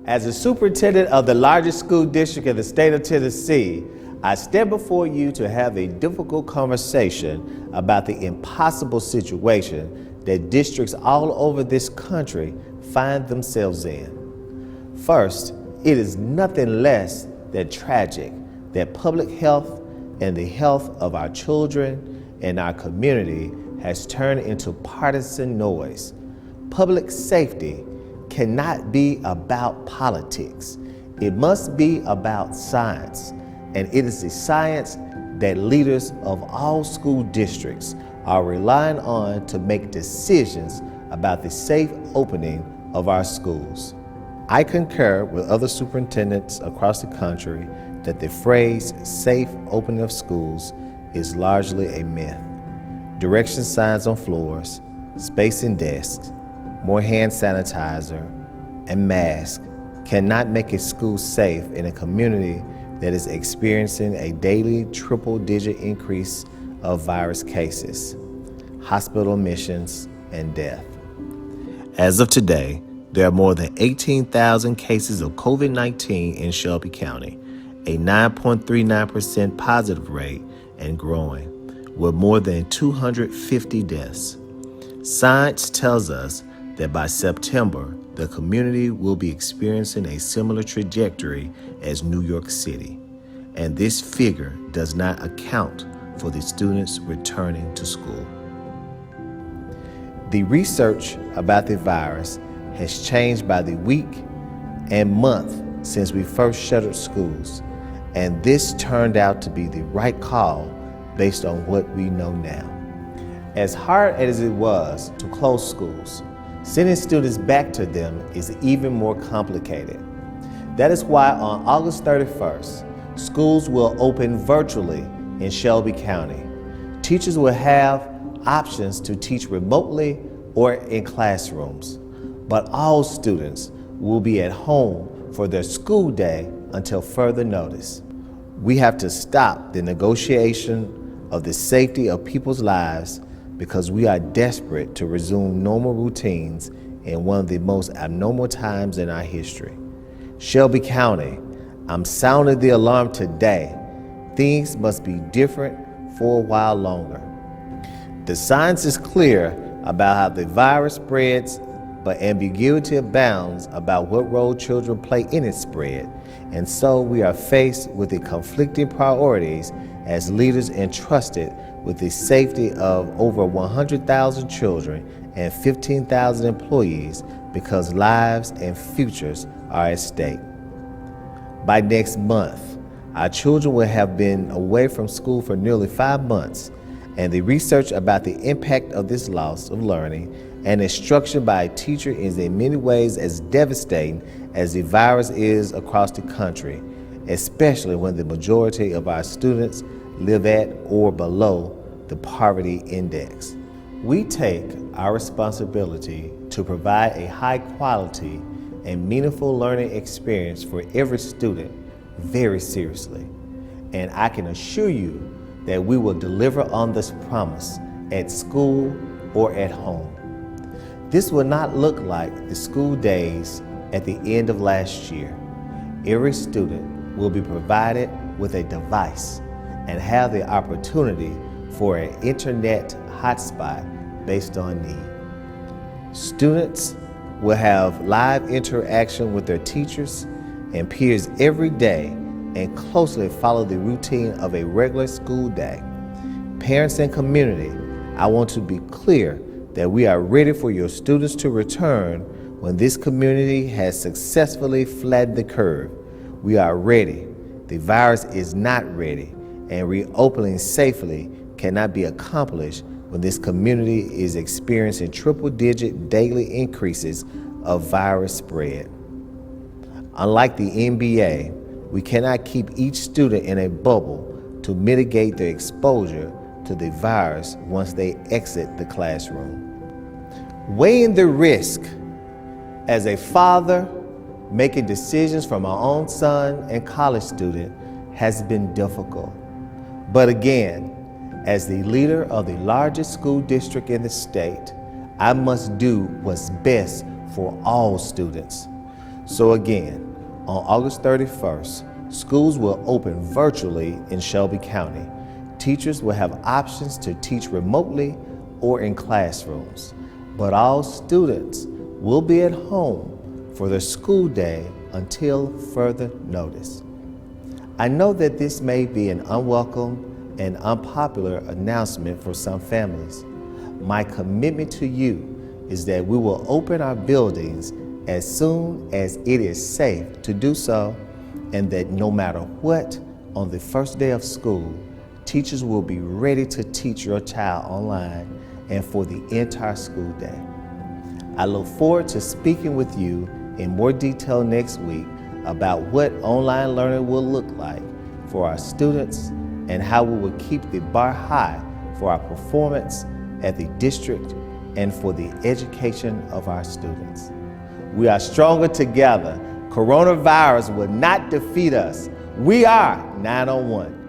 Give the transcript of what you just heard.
As the superintendent of the largest school district in the state of Tennessee, I stand before you to have a difficult conversation about the impossible situation that districts all over this country find themselves in. First, it is nothing less than tragic that public health and the health of our children and our community has turned into partisan noise. Public safety cannot be about politics. It must be about science, and it is the science that leaders of all school districts are relying on to make decisions about the safe opening of our schools. I concur with other superintendents across the country that the phrase safe opening of schools is largely a myth. Direction signs on floors, spacing desks, more hand sanitizer, and masks cannot make a school safe in a community that is experiencing a daily triple-digit increase of virus cases, hospital admissions, and death. As of today, there are more than 18,000 cases of COVID-19 in Shelby County, a 9.39% positive rate and growing, with more than 250 deaths. Science tells us that by September, the community will be experiencing a similar trajectory as New York City, and this figure does not account for the students returning to school. The research about the virus has changed by the week and month since we first shuttered schools, and this turned out to be the right call based on what we know now. As hard as it was to close schools, sending students back to them is even more complicated. That is why on August 31st, schools will open virtually in Shelby County. Teachers will have options to teach remotely or in classrooms, but all students will be at home for their school day until further notice. We have to stop the negotiation of the safety of people's lives because we are desperate to resume normal routines in one of the most abnormal times in our history. Shelby County, I'm sounding the alarm today. Things must be different for a while longer. The science is clear about how the virus spreads, but ambiguity abounds about what role children play in its spread. And so we are faced with the conflicting priorities as leaders entrusted with the safety of over 100,000 children and 15,000 employees because lives and futures are at stake. By next month, our children will have been away from school for nearly 5 months, and the research about the impact of this loss of learning and instruction by a teacher is in many ways as devastating as the virus is across the country, especially when the majority of our students live at or below the poverty index. We take our responsibility to provide a high quality and meaningful learning experience for every student very seriously. And I can assure you that we will deliver on this promise at school or at home. This will not look like the school days at the end of last year. Every student will be provided with a device and have the opportunity for an internet hotspot based on need. Students will have live interaction with their teachers and peers every day and closely follow the routine of a regular school day. Parents and community, I want to be clear that we are ready for your students to return when this community has successfully flattened the curve. We are ready. The virus is not ready, and reopening safely cannot be accomplished when this community is experiencing triple-digit daily increases of virus spread. Unlike the NBA, we cannot keep each student in a bubble to mitigate their exposure to the virus once they exit the classroom. Weighing the risk as a father making decisions for my own son and college student has been difficult. But again, as the leader of the largest school district in the state, I must do what's best for all students. So again, on August 31st, schools will open virtually in Shelby County. Teachers will have options to teach remotely or in classrooms, but all students will be at home for their school day until further notice. I know that this may be an unwelcome and unpopular announcement for some families. My commitment to you is that we will open our buildings as soon as it is safe to do so, and that no matter what, on the first day of school, teachers will be ready to teach your child online and for the entire school day. I look forward to speaking with you in more detail next week about what online learning will look like for our students and how we will keep the bar high for our performance at the district and for the education of our students. We are stronger together. Coronavirus will not defeat us. We are 901.